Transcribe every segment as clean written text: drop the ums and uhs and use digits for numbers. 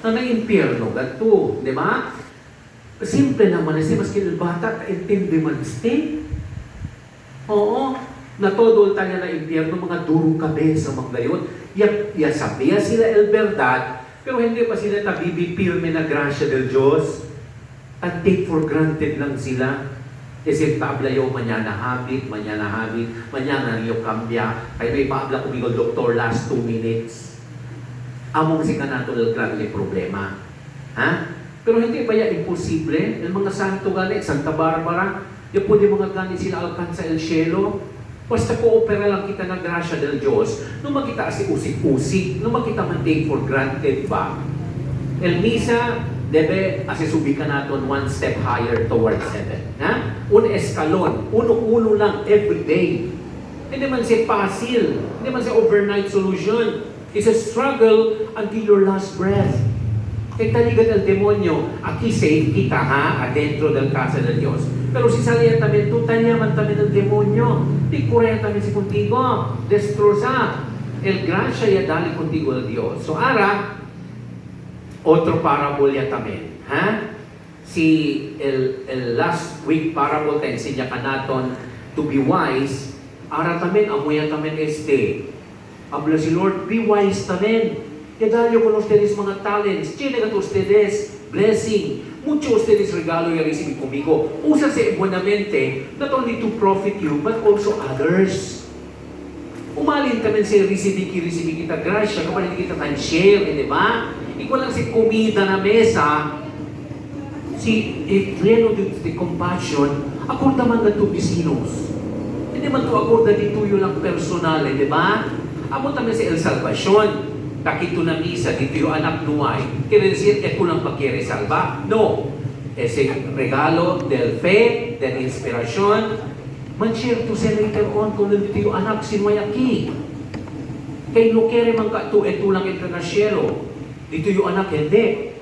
na na-impyerno gato, di ba? Simple naman siya, maski bata, kaintindi man stay. Oo, natodol tayo na impyerno, mga durong kabe sa mga gayon. Sabiya sila el verdad, pero hindi pa sila tabibipirme na grasya del Diyos. At take for granted lang sila. Kasi tabla yung manyana habit, manyana yung kambya. Kaya may paabla kumigol doktor last 2 minutes. Among si kanatol grabe problema. Ha? Pero hindi ba yan imposible? Yung mga santo gani, Santa Barbara, yung pwede mga gani sila alcanza el cielo. Basta koopera lang kita ng grasya del Diyos, nung makita si usik-usik, nung makita man take for granted ba? El Misa, debe asisubi ka natin one step higher towards heaven. Ha? Un escalon, uno-uno lang every day. Hindi man siya pasil, hindi man siya overnight solution. It's a struggle until your last breath. Kaya taligan ang demonyo, aquí safe kita ha, adentro del casa del Diyos. Pero si salihan tamin, tutanyaman tamin ng demonyo. Di kurehan tamin si contigo, destroza. El gracia ya dali contigo al Diyos. So ara, otro parable ya tamin. Ha? Si el last week parable ta enseña ka naton to be wise. Ara tamin, amuya tamin habla si Lord, be wise tamin. Que dario con ustedes mga talents, llega a ustedes blessing. Mucho ustedes regalo y recibir conmigo. Úsase buenamente, not only to profit you, but also others. Umalin kami sa receive kita grasya, kapag hindi kita share, di ba? Ikaw lang si komida na mesa, si pleno de compassion, akorda man na to bisinos. Hindi man to akorda dito yung lang personal, di ba? Amo tayo sa El Salvacion. Takito na misa, dito yung anak nuay. Quiere decir, eto lang pagkiri salva? No. Ese regalo del fe, del inspirasyon, man-share to sa later on kung dito yung anak sinuay aki. Kay no kere man ka to, eto lang ito na cielo. Dito yung anak, hindi.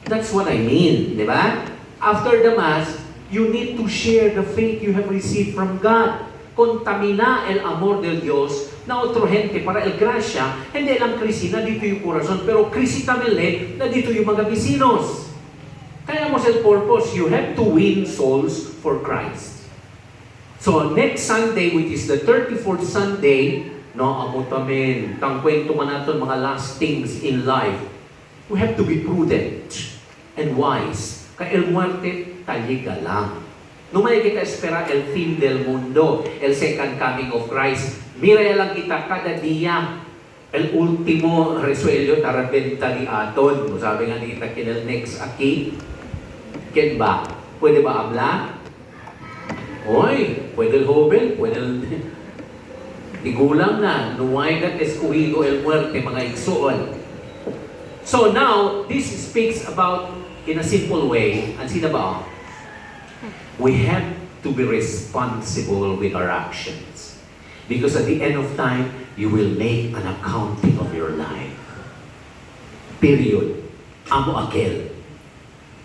That's what I mean, di ba? After the Mass, you need to share the faith you have received from God. Contamina el amor del Dios na otro gente para el gracia, hindi lang krisi na dito yung corazon, pero krisi tamele na dito yung mga bisinos. Kaya mo sa purpose, you have to win souls for Christ. So next Sunday, which is the 34th Sunday, no, amutamin, tang kwento man natin mga last things in life, we have to be prudent and wise. Kaya el muerte, taliga lang. No may kita espera el fin del mundo, el second coming of Christ. Mira lang kita kada dia, el último resuello tarabenta ni aton. Sabi nga ni kita kinel next aki. Ken ba? Pwede ba habla? Oy, pwede joven, pwede igulang na. Nuway kat escogido el muerte, mga igsoon. So now, this speaks about, in a simple way, ang sina ba? We have to be responsible with our actions. Because at the end of time, you will make an accounting of your life. Period. Amo akel.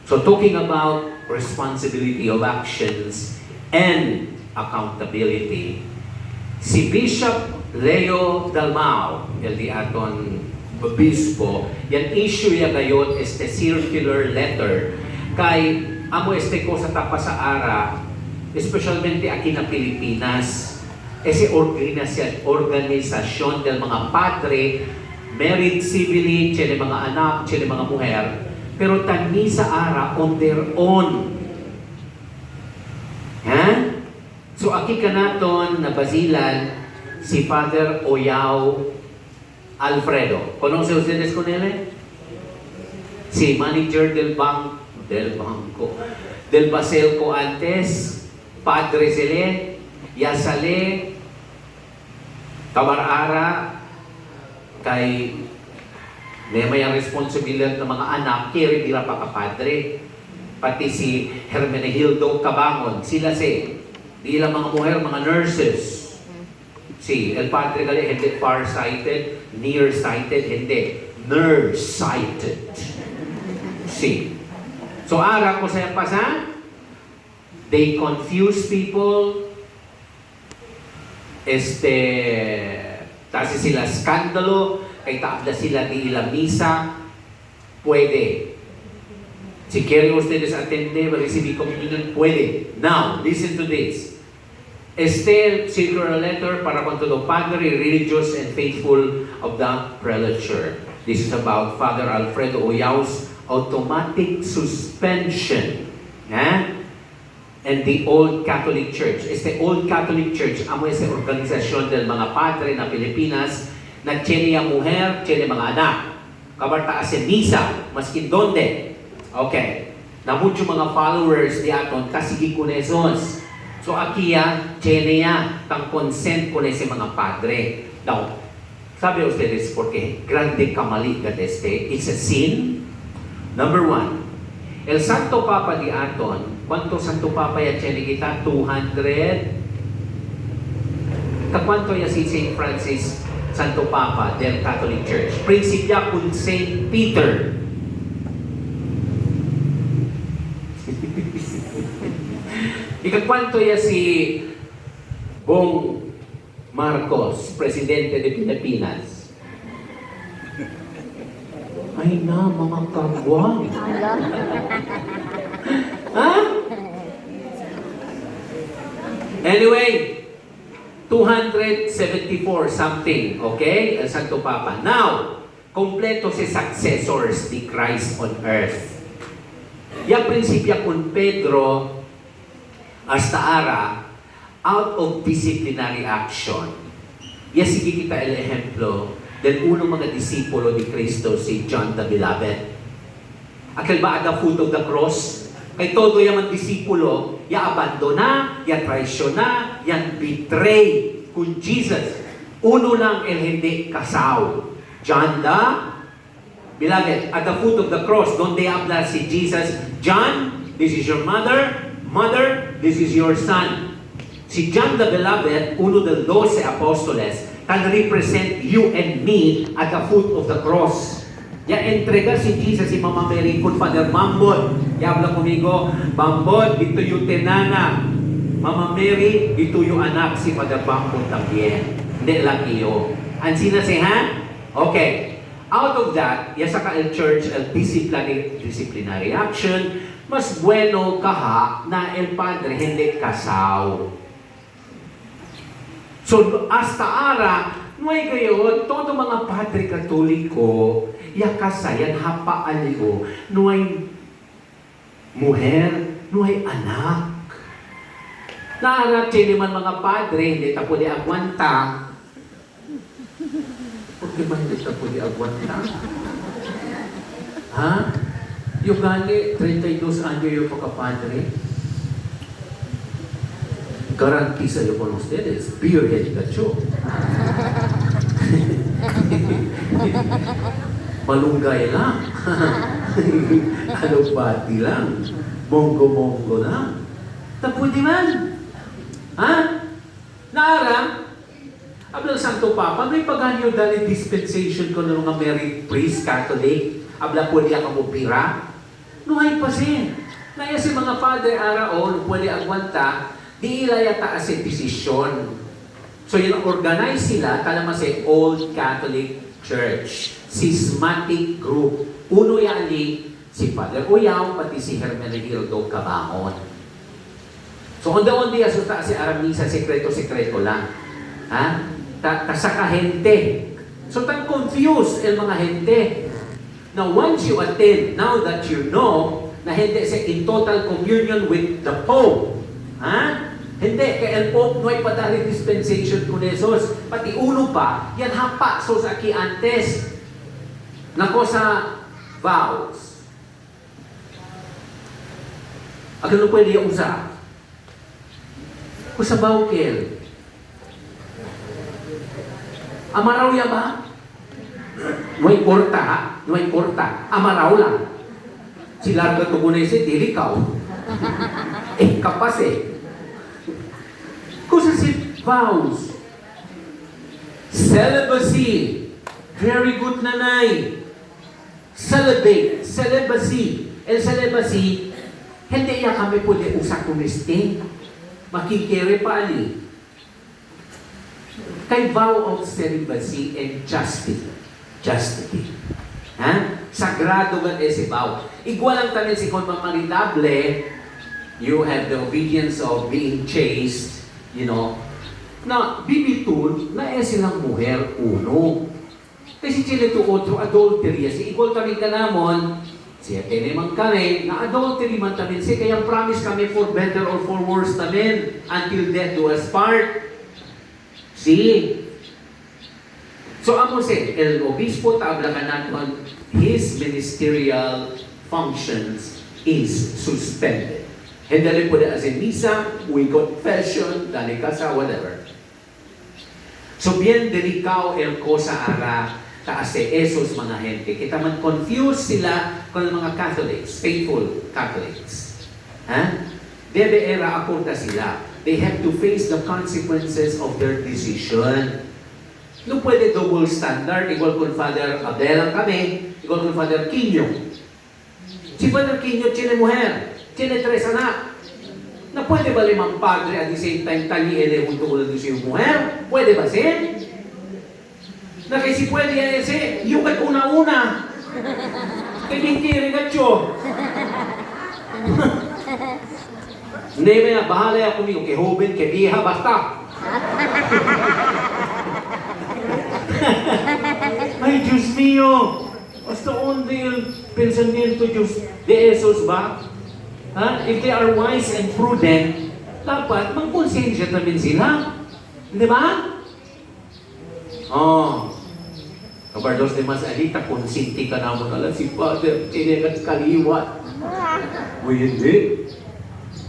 So talking about responsibility of actions and accountability, si Bishop Leo Dalmau, el di aton obispo, yan issue ya gayon este circular letter kay amo este ko sa tapa sa ara, especialmente aquí na Pilipinas, ese organisasyon del mga padre, married civilly, chile mga anak, chile mga muher, pero tani sa ara on their own. Ha? So aquí ka naton na basilan si Father Oyao Alfredo. ¿Conoce ustedes con él? Si manager del banco, del Baselco antes, Padre Sele, Yasale, Tabarara, kay may responsibilidad ng mga anak, kaya hindi pa kapadre. Pati si Hermenegildo Cabangon, sila di lang mga muher, mga nurses. Si El Padre gali, hindi far-sighted, near-sighted, hindi, nurse-sighted. So ara ko sa pasa, they confuse people, kasi sila skandalo, kay taabla sila di ilang misa, Puede. Si quieren ustedes atender, recibir comunión, puede. Now, listen to this. Este circular letter para con todo padre, religious and faithful of the prelature. This is about Father Alfredo Oyao's automatic suspension. And the Old Catholic Church. Este Old Catholic Church, amo esa organisasyon del mga padre na Pilipinas na tiene a mujer, tiene mga anak. Kabarta ase misa, maskin donde. Okay. Na mucho mga followers di aton, kasigi con esos. So aquí tiene tang consent con ese mga padre. Now, sabi ustedes, porque grande kamali that este, it's a sin. Number one, El Santo Papa di aton, ¿cuánto Santo Papa ya tiene kita? 200? ¿Cuánto ya si St. Francis Santo Papa del Catholic Church? Principia con St. Peter. ¿Cuánto ya si Bong Marcos, Presidente de Pilipinas? Ay na, mga kagwang. Ha? Anyway, 274 something, okay? El Santo Papa. Now, kompleto si successors ni Christ on earth. Ya prinsipya con Pedro hasta ara, out of disciplinary action. Ya sige kita el ejemplo del unong mga disipulo ni Cristo, si John the Beloved. Aquel ba at the foot of the cross? Kay todo yung mga disipulo, ya abandona, ya traisiona, ya betray kung Jesus. Uno lang el hindi kasaw. John the Beloved, at the foot of the cross, donde habla si Jesus, John, this is your mother, mother, this is your son. Si John the Beloved, uno del 12 apóstoles, can represent you and me at the foot of the cross. Ya entrega si Jesus si Mama Mary con Father Bambod. Ya habla conmigo, Bambod, dito yung tenana. Mama Mary, dito yung anak si Father Bambod también. Hindi lang iyo. Ansina si ha? Okay. Out of that, ya sa el church, el disciplinary action, mas bueno kaha na el padre hindi kasaw. So, hasta ara, nuay kayo, todo mga padre katoliko, yakasayan hapa aliyo, nuay muher, nuay anak. Naarati naman mga padre, hindi tapo di agwanta. Porque ba hindi tapo di agwanta? Ha? Yung gani, 32 anyo yung pagkapadre. Garantiza yo con ustedes, beerhead gacho. Malunggay lang. Alubati lang. Monggo-monggo lang. Taputi man. Ha? Naara, abla Santo Papa, may paganyo dali dispensation ko ng mga married priest, Catholic. Abla po niya kamupira. Nuhay pa sin. Naya si mga father araon, pwede agwanta, di ilayata as a decision. So yung organize sila, kalama sa Old Catholic Church, schismatic group. Uno yali, si Father Oyao, pati si Hermenegildo Cabangon. So onda-ondi asuta si Aramisa, sekreto-sekreto lang. Ha? Sa kahente. So tan confused el mga hente. Now once you attend, now that you know, na hindi sa in total communion with the Pope, ha? Hindi, kay el Pope no ay padali dispensation kun Jesus. Pati uno pa, yan hapa so sa ki antes. Nako sa vows. Agano pwede yung usa. Kung sa bawkel. Amaraw ya ba? Nuay korta, ha? Nuay korta. Amaraw lang. Sila ka tugunay si Tilikaw. Kapas Kusa si vows. Celibacy. Very good nanay. Celibate. Celibacy. El celibacy, hindi ya kami pwede usak kumiste. Makikere pa ali. Kay vow of celibacy and chastity. Chastity. Ha? Sagrado man esibaw. Igual ang tanin si kon mamanitable, you have the obedience of being chaste, you know, na bibitun na silang muher uno. Kasi sila ito otro adultery. Si igual kami kanamon, siya naman kami, na adultery man tamin siya, kaya promise kami for better or for worse tamin, until death do us part. See? So amo si, el obispo tablakan natin, his ministerial functions is suspended. And dali po na as in misa, we confession, dali ka sa whatever. So bien delicado el cosa ara taas esos mga gente. Kita man confused sila kung mga Catholics, faithful Catholics. Ha? Debe era apunta sila. They have to face the consequences of their decision. No pwede double standard, igual kung Father Abel ang kami, igual kung Father Quino. Si Father Quino, tiene mujer, tiene 3 anak. Na pwede ba 5 padre at the same time tali-ele junto con yung mujer? Pwede ba siya? Na kasi pwede yan siya, yung at una-una. Kaya at siyo. Hindi may bahala ako niyo, kay Hoben, kay Biha, basta. Ay, Diyos mio! Basta onde el pensamiento Diyos de esos ba? Ha? If they are wise and prudent, dapat magkonsensya namin sila. Di ba? Oh. Kabardos de Mas Alita, konsinti ka naman alam si Father, chinegat kaliwat. Uy, hindi.